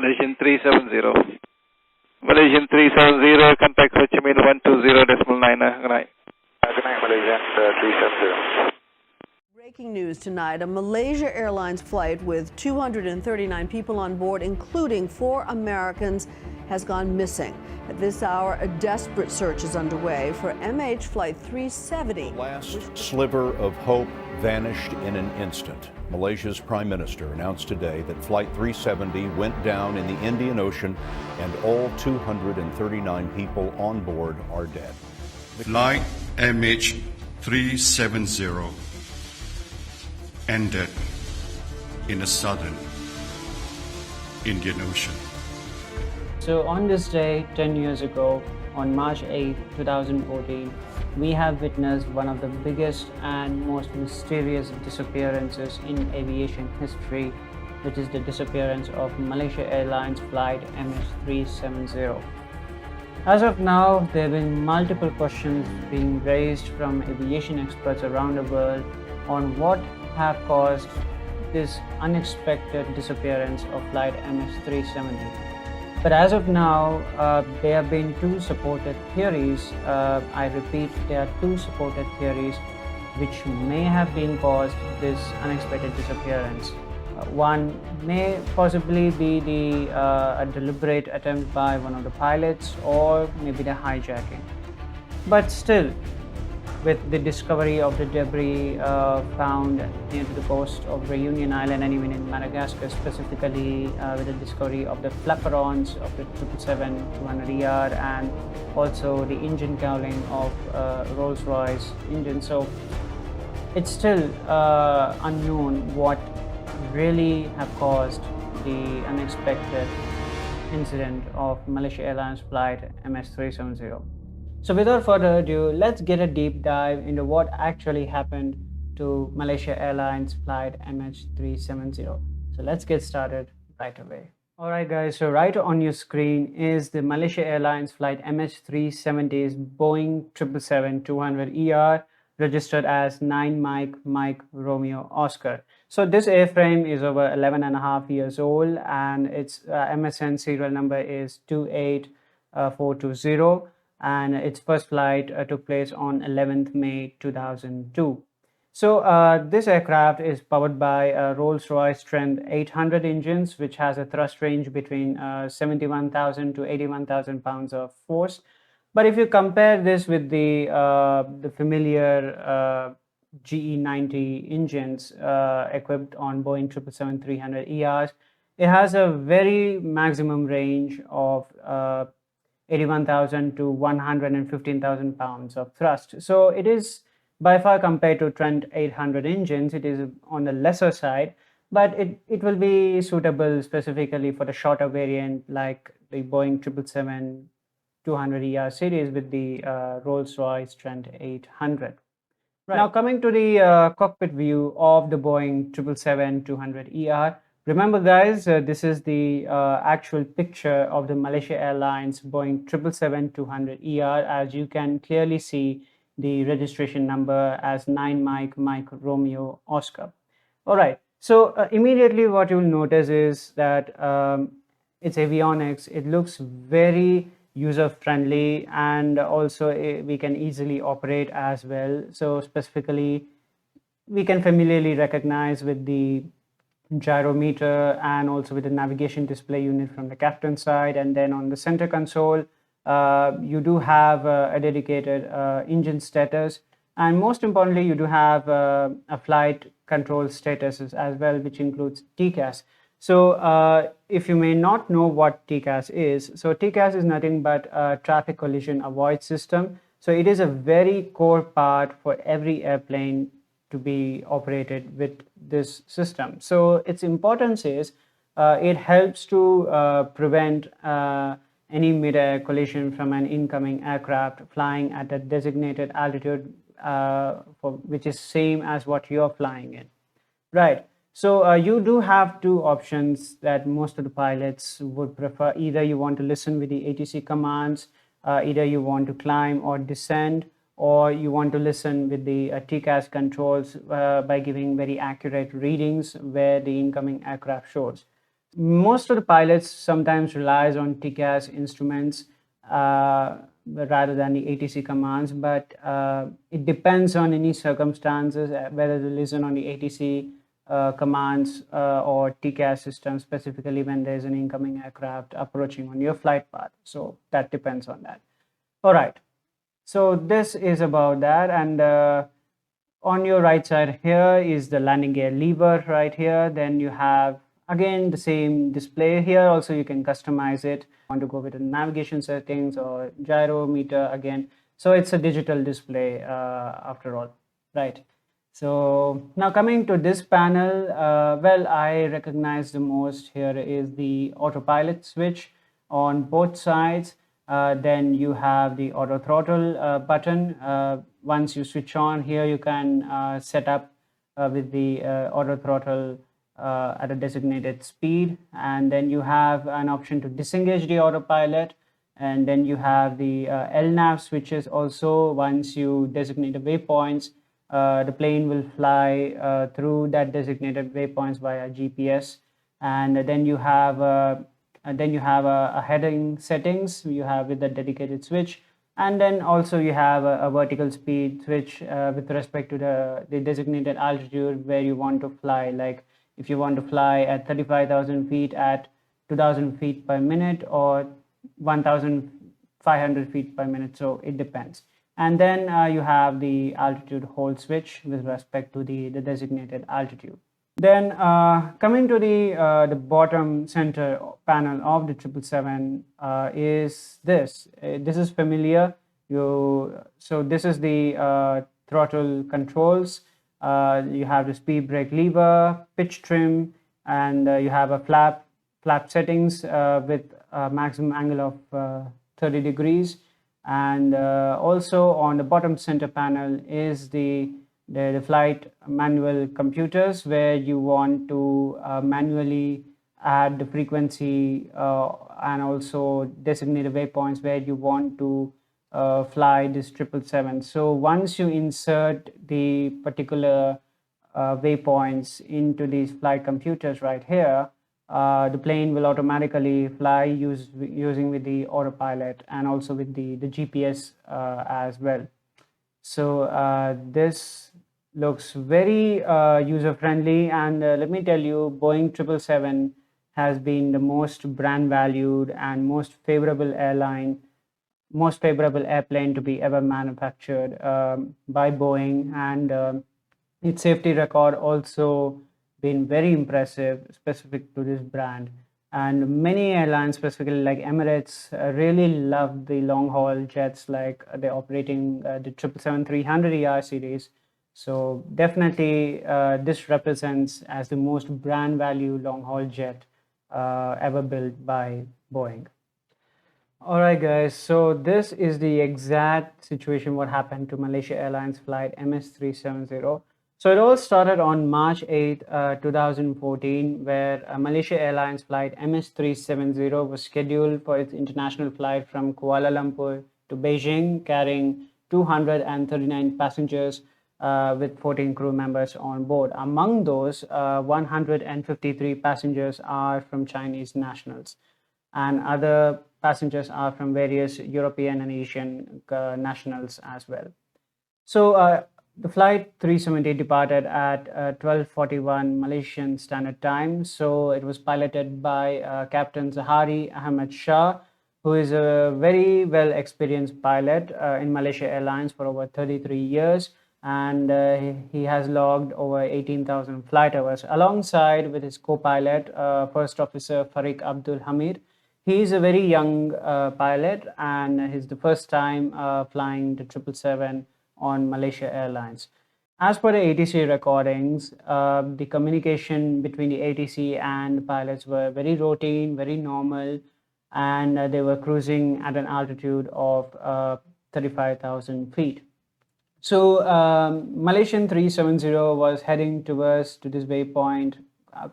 Malaysian 370. Malaysian 370, contact Ho Chi Minh 120.9. Good night. Good night, Malaysian 370. Breaking news tonight, a Malaysia Airlines flight with 239 people on board, including 4 Americans, has gone missing. At this hour, a desperate search is underway for MH Flight 370. The last sliver of hope vanished in an instant. Malaysia's Prime Minister announced today that Flight 370 went down in the Indian Ocean and all 239 people on board are dead. Flight MH370 ended in the southern Indian Ocean. So on this day, 10 years ago, on March 8, 2014, we have witnessed one of the biggest and most mysterious disappearances in aviation history, which is the disappearance of Malaysia Airlines Flight MH370. As of now, there have been multiple questions being raised from aviation experts around the world on what have caused this unexpected disappearance of Flight MH370. But as of now, there have been 2 supported theories. I repeat, there are 2 supported theories which may have been caused this unexpected disappearance. One may possibly be a deliberate attempt by one of the pilots, or maybe the hijacking. But still, with the discovery of the debris found near to the coast of Reunion Island and even in Madagascar, specifically with the discovery of the flaperons of the 777-200ER and also the engine cowling of Rolls-Royce engine. So it's still unknown what really have caused the unexpected incident of Malaysia Airlines Flight MH370. So without further ado, let's get a deep dive into what actually happened to Malaysia Airlines Flight MH370. So let's get started right away. Alright guys, so right on your screen is the Malaysia Airlines Flight MH370's Boeing 777-200ER, registered as 9 Mike Romeo Oscar. So this airframe is over 11.5 years old and its MSN serial number is 28420. And its first flight took place on 11th May 2002. So this aircraft is powered by Rolls-Royce Trent 800 engines, which has a thrust range between 71,000 to 81,000 pounds of force. But if you compare this with the familiar GE90 engines equipped on Boeing 777-300ERs, it has a very maximum range of 81,000 to 115,000 pounds of thrust. So it is by far, compared to Trent 800 engines, it is on the lesser side, but it will be suitable specifically for the shorter variant like the Boeing 777-200ER series with the Rolls-Royce Trent 800. Right. Now coming to the cockpit view of the Boeing 777-200ER. Remember guys, this is the actual picture of the Malaysia Airlines Boeing 777-200ER. As you can clearly see the registration number as 9 Mike Romeo Oscar. Alright, so immediately what you will notice is that its avionics, it looks very user-friendly, and also we can easily operate as well. So specifically, we can familiarly recognize with the gyrometer and also with the navigation display unit from the captain side, and then on the center console you do have a dedicated engine status, and most importantly you do have a flight control status as well, which includes TCAS. So if you may not know what TCAS is, so TCAS is nothing but a traffic collision avoid system. So it is a very core part for every airplane to be operated with this system. So its importance is it helps to prevent any mid-air collision from an incoming aircraft flying at a designated altitude which is same as what you're flying in. Right. So you do have 2 options that most of the pilots would prefer. Either you want to listen with the ATC commands, either you want to climb or descend, or you want to listen with the TCAS controls by giving very accurate readings where the incoming aircraft shows. most of the pilots sometimes relies on TCAS instruments rather than the ATC commands, but it depends on any circumstances whether to listen on the ATC commands or TCAS system, specifically when there's an incoming aircraft approaching on your flight path. So that depends on that. All right, so this is about that. And on your right side here is the landing gear lever right here. Then you have again the same display here. Also you can customize it. Want to go with the navigation settings or gyrometer again. So it's a digital display after all, right? So now coming to this panel, well, I recognize the most here is the autopilot switch on both sides. Then you have the auto throttle button. Once you switch on here, you can set up with the auto throttle at a designated speed. And then you have an option to disengage the autopilot. And then you have the LNAV switches also. Once you designate the waypoints, the plane will fly through that designated waypoints via GPS. And then you have a heading settings you have with the dedicated switch, and then also you have a vertical speed switch with respect to the designated altitude where you want to fly. Like if you want to fly at 35,000 feet at 2,000 feet per minute or 1,500 feet per minute, so it depends. And then you have the altitude hold switch with respect to the designated altitude. Then coming to the bottom center panel of the 777 is this. This is familiar. So this is the throttle controls. You have the speed brake lever, pitch trim, and you have a flap settings with a maximum angle of 30 degrees. And also on the bottom center panel is the flight manual computers where you want to manually add the frequency and also designate the waypoints where you want to fly this 777. So once you insert the particular waypoints into these flight computers right here, the plane will automatically fly using with the autopilot and also with the GPS as well. So this looks very user-friendly, and let me tell you, Boeing 777 has been the most brand valued and most favorable airplane to be ever manufactured by Boeing, and its safety record also been very impressive specific to this brand. And many airlines, specifically like Emirates, really love the long-haul jets, like they're operating the 777-300ER series. So definitely this represents as the most brand value long-haul jet ever built by Boeing. All right, guys, so this is the exact situation what happened to Malaysia Airlines Flight MH370. So it all started on March 8, 2014, where Malaysia Airlines Flight MH370 was scheduled for its international flight from Kuala Lumpur to Beijing, carrying 239 passengers with 14 crew members on board. Among those, 153 passengers are from Chinese nationals, and other passengers are from various European and Asian nationals as well. So the flight 370 departed at 12:41 Malaysian Standard Time. So it was piloted by Captain Zahari Ahmad Shah, who is a very well experienced pilot in Malaysia Airlines for over 33 years. And he has logged over 18,000 flight hours alongside with his co-pilot, First Officer Farik Abdul Hamid. He is a very young pilot, and he's the first time flying the 777 on Malaysia Airlines. As per the ATC recordings, the communication between the ATC and the pilots were very routine, very normal, and they were cruising at an altitude of 35,000 feet. So Malaysian 370 was heading towards to this waypoint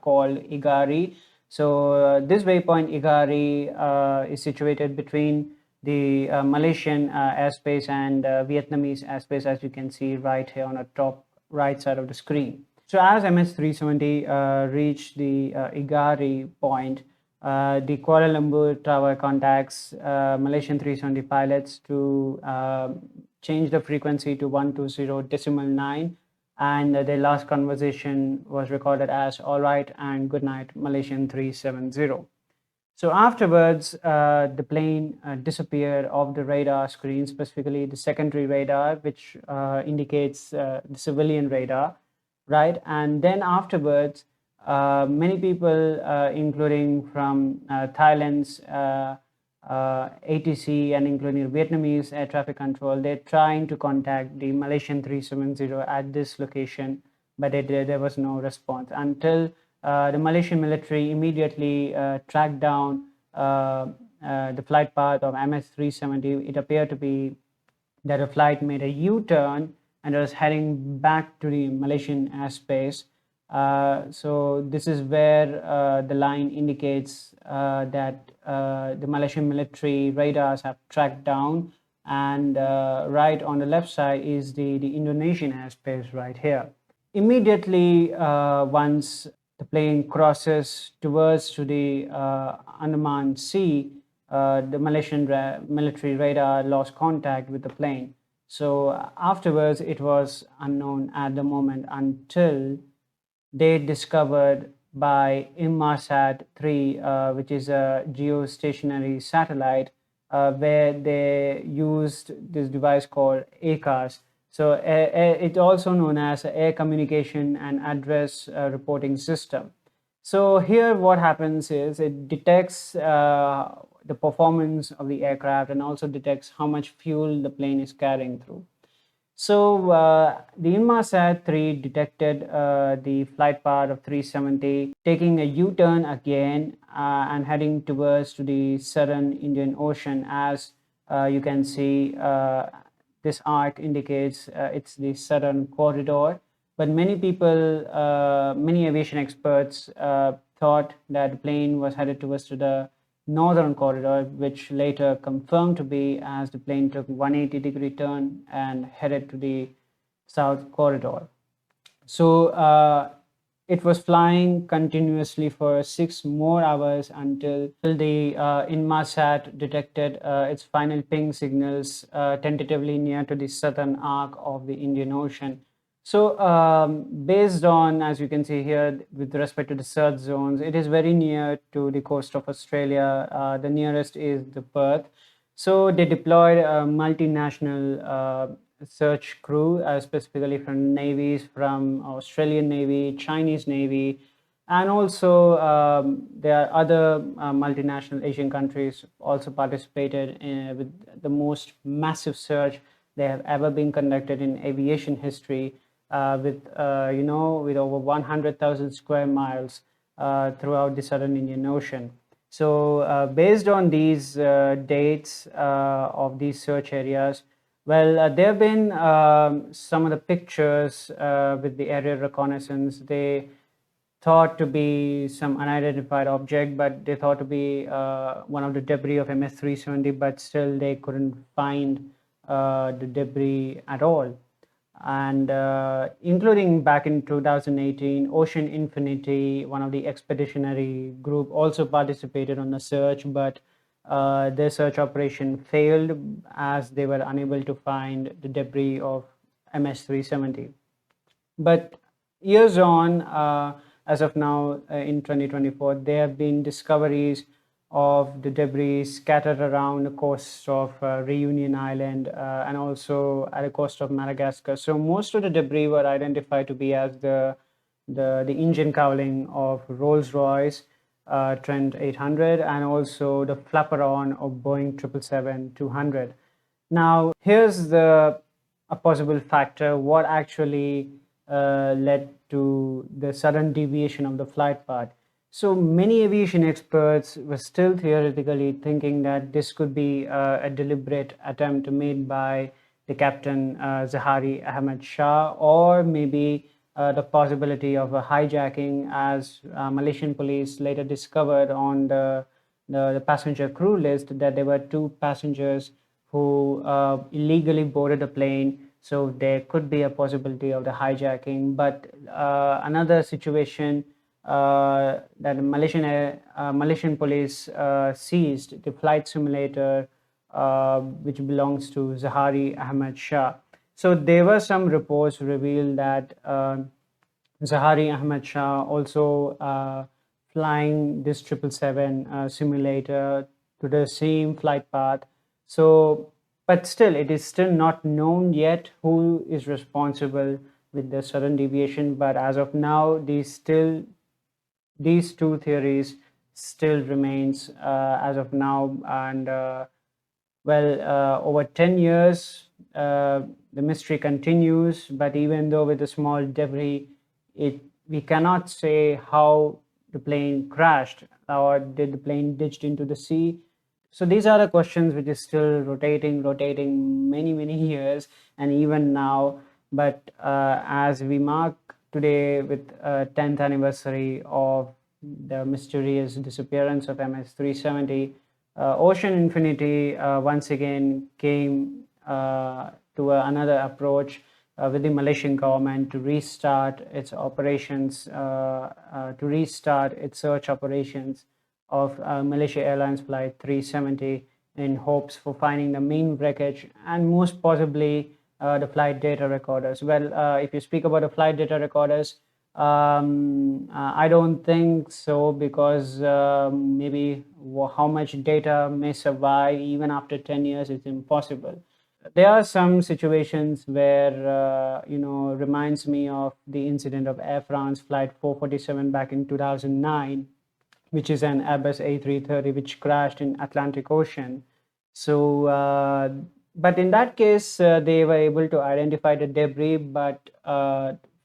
called Igari. So this waypoint Igari is situated between the Malaysian airspace and Vietnamese airspace, as you can see right here on the top right side of the screen. So as MH370 reached the Igari point, the Kuala Lumpur Tower contacts Malaysian 370 pilots to change the frequency to 120.9, and their last conversation was recorded as "All right and good night, Malaysian 370." So afterwards, the plane disappeared off the radar screen, specifically the secondary radar, which indicates the civilian radar, right? And then afterwards, many people, including from Thailand's ATC and including Vietnamese air traffic control, they're trying to contact the Malaysian 370 at this location, but there was no response until the Malaysian military immediately tracked down the flight path of MH370. It appeared to be that a flight made a U-turn and was heading back to the Malaysian airspace. So this is where the line indicates that the Malaysian military radars have tracked down, and right on the left side is the Indonesian airspace right here. Immediately once the plane crosses towards to the Andaman Sea, the Malaysian military radar lost contact with the plane. So afterwards, it was unknown at the moment until they discovered by Inmarsat 3, which is a geostationary satellite, where they used this device called ACARS. So it's also known as Air Communication and Address Reporting System. So here what happens is it detects the performance of the aircraft and also detects how much fuel the plane is carrying through. So the Inmarsat 3 detected the flight path of 370, taking a U-turn again and heading towards to the southern Indian Ocean. As you can see, this arc indicates it's the southern corridor. But many people, many aviation experts thought that the plane was headed towards to the northern corridor, which later confirmed to be as the plane took 180-degree turn and headed to the south corridor. So it was flying continuously for 6 more hours until the Inmarsat detected its final ping signals tentatively near to the southern arc of the Indian Ocean. So based on, as you can see here, with respect to the search zones, it is very near to the coast of Australia. The nearest is the Perth. So they deployed a multinational search crew, specifically from navies, from Australian Navy, Chinese Navy, and also there are other multinational Asian countries also participated with the most massive search they have ever been conducted in aviation history, with over 100,000 square miles throughout the southern Indian Ocean. So based on these dates of these search areas, well, there have been some of the pictures with the aerial reconnaissance. They thought to be some unidentified object, but they thought to be one of the debris of MH370, but still they couldn't find the debris at all. And including back in 2018, Ocean Infinity, one of the expeditionary group, also participated on the search, but their search operation failed as they were unable to find the debris of MH370. But years on, as of now in 2024, there have been discoveries of the debris scattered around the coast of Reunion Island and also at the coast of Madagascar. So most of the debris were identified to be as the engine cowling of Rolls-Royce Trent 800 and also the flaperon of Boeing 777-200. Now here's a possible factor what actually led to the sudden deviation of the flight path. So many aviation experts were still theoretically thinking that this could be a deliberate attempt made by the captain Zahari Ahmed Shah, or maybe the possibility of a hijacking, as Malaysian police later discovered on the passenger crew list that there were 2 passengers who illegally boarded the plane So there could be a possibility of the hijacking. But another situation that Malaysian police seized the flight simulator which belongs to Zahari Ahmad Shah. So there were some reports revealed that Zahari Ahmad Shah also flying this 777 simulator to the same flight path. So, but still, it is still not known yet who is responsible with the sudden deviation. But as of now, these two theories still remains as of now. And over 10 years, the mystery continues. But even though with a small debris, we cannot say how the plane crashed or did the plane ditched into the sea. So these are the questions which is still rotating many years and even now. But as we mark today with 10th anniversary of the mysterious disappearance of MH370, Ocean Infinity once again came to another approach with the Malaysian government to restart its operations, to restart its search operations of Malaysia Airlines Flight 370 in hopes for finding the main wreckage and most possibly the flight data recorders. Well, if you speak about the flight data recorders, I don't think so, because maybe how much data may survive even after 10 years is impossible. There are some situations where, reminds me of the incident of Air France Flight 447 back in 2009, which is an Airbus A330 which crashed in Atlantic Ocean. So, but in that case, they were able to identify the debris, but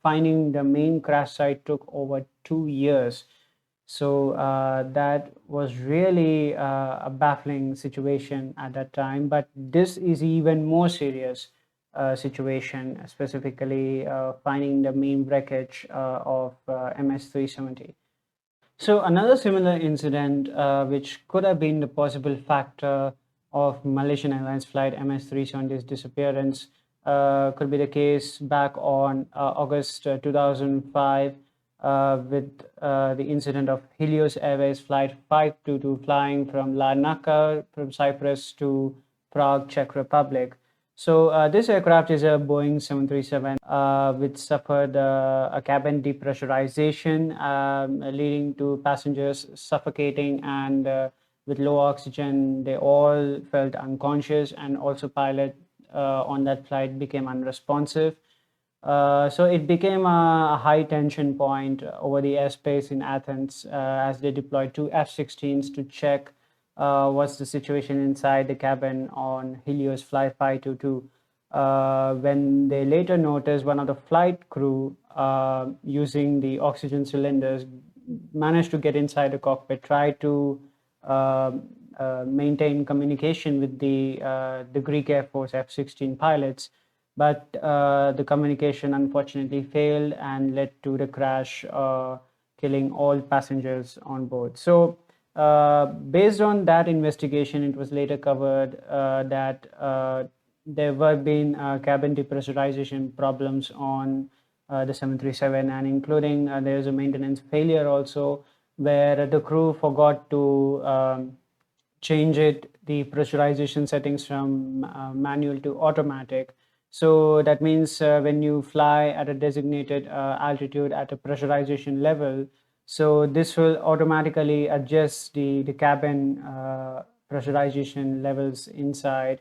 finding the main crash site took over 2 years. So that was really a baffling situation at that time. But this is even more serious situation, specifically finding the main wreckage of MH370. So another similar incident which could have been the possible factor of Malaysian Airlines Flight MH370's disappearance could be the case back on August 2005 with the incident of Helios Airways Flight 522 flying from Larnaca from Cyprus to Prague, Czech Republic. So this aircraft is a Boeing 737 which suffered a cabin depressurization leading to passengers suffocating, and with low oxygen they all felt unconscious, and also pilot on that flight became unresponsive. So it became a high tension point over the airspace in Athens as they deployed 2 F-16s to check what's the situation inside the cabin on Helios Flight 522. When they later noticed one of the flight crew using the oxygen cylinders managed to get inside the cockpit, tried to maintain communication with the Greek Air Force F-16 pilots, but the communication unfortunately failed and led to the crash, killing all passengers on board. So based on that investigation, it was later covered that there were been cabin depressurization problems on the 737, and including there was a maintenance failure also, where the crew forgot to change the pressurization settings from manual to automatic. So that means when you fly at a designated altitude at a pressurization level, so this will automatically adjust the cabin pressurization levels inside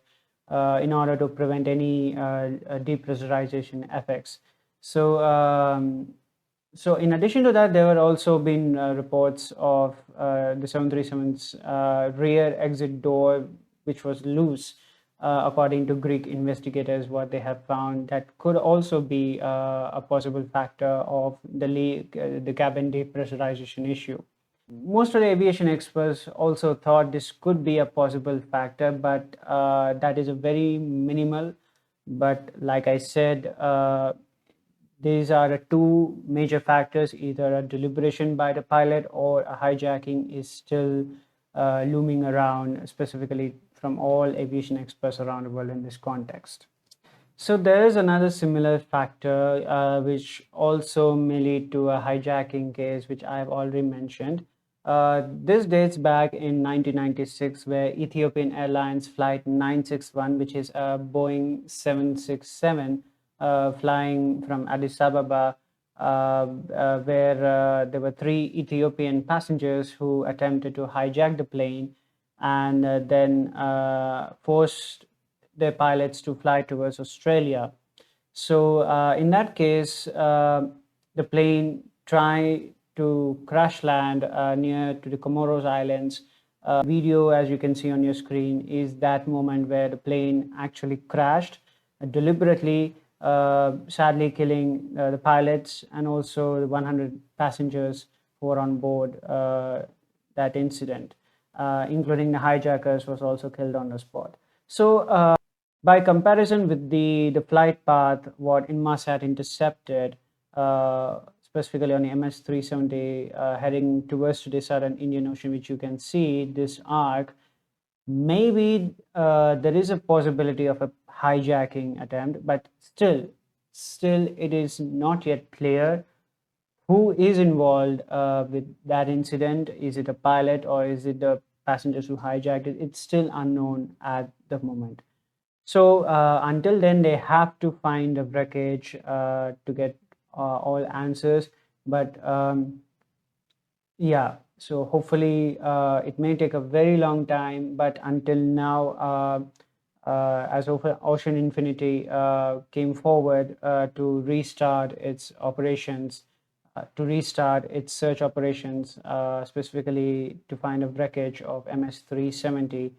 in order to prevent any depressurization effects. So so in addition to that, there were also been reports of the 737's rear exit door, which was loose. According to Greek investigators, what they have found, that could also be a possible factor of the cabin depressurization issue. Most of the aviation experts also thought this could be a possible factor, but that is a very minimal. But like I said, these are the two major factors: either a deliberation by the pilot or a hijacking is still looming around, specifically from all aviation experts around the world in this context. So there is another similar factor which also may lead to a hijacking case, which I've already mentioned. This dates back in 1996, where Ethiopian Airlines Flight 961, which is a Boeing 767, flying from Addis Ababa, where there were 3 Ethiopian passengers who attempted to hijack the plane and then forced their pilots to fly towards Australia. So in that case, the plane tried to crash land near to the Comoros Islands. Video, as you can see on your screen, is that moment where the plane actually crashed deliberately, sadly killing the pilots and also the 100 passengers who were on board that incident, including the hijackers was also killed on the spot. So by comparison with the flight path, what Inmarsat intercepted, specifically on the MH370, heading towards the southern Indian Ocean, which you can see this arc, maybe there is a possibility of a hijacking attempt, but still it is not yet clear who is involved with that incident. Is it a pilot or is it the passengers who hijacked it? It's still unknown at the moment. So until then, they have to find the wreckage to get all answers. But yeah, so hopefully it may take a very long time. But until now, as Ocean Infinity came forward to restart its operations, to restart its search operations, specifically to find a wreckage of MH370.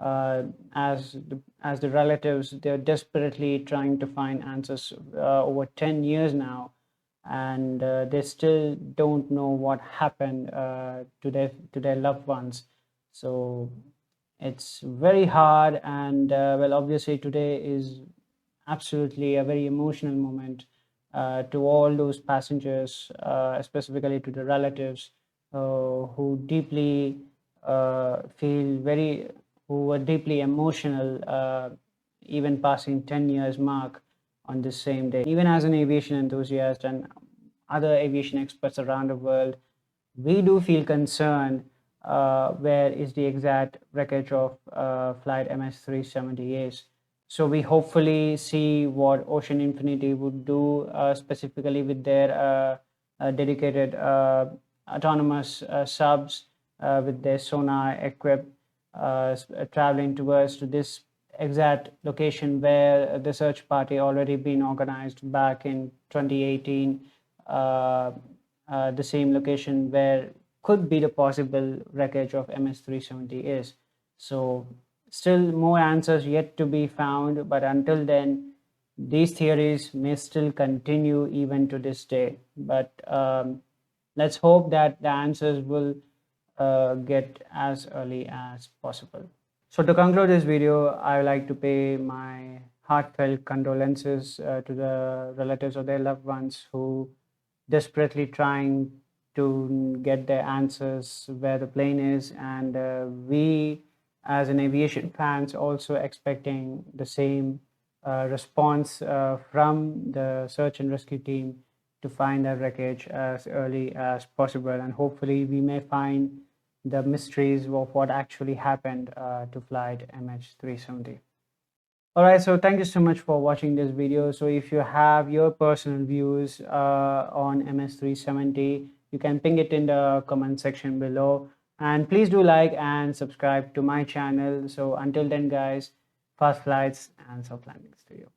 As the relatives, they're desperately trying to find answers over 10 years now, and they still don't know what happened to their loved ones. So it's very hard, and well, obviously today is absolutely a very emotional moment to all those passengers, specifically to the relatives who deeply who were deeply emotional, even passing 10 years mark on this same day. Even as an aviation enthusiast and other aviation experts around the world, we do feel concerned where is the exact wreckage of flight MH370 is. So we hopefully see what Ocean Infinity would do, specifically with their dedicated autonomous subs with their sonar equipped, traveling towards to this exact location where the search party already been organized back in 2018, the same location where could be the possible wreckage of MH370 is. So still more answers yet to be found, but until then, these theories may still continue even to this day. But let's hope that the answers will get as early as possible. So to conclude this video, I would like to pay my heartfelt condolences to the relatives of their loved ones who desperately trying to get their answers where the plane is, and we as an aviation fans also expecting the same response from the search and rescue team to find the wreckage as early as possible, and hopefully we may find the mysteries of what actually happened to flight MH370. All right, so thank you so much for watching this video. So if you have your personal views on MH370, you can ping it in the comment section below, and please do like and subscribe to my channel. So until then guys, fast flights and soft landings to you.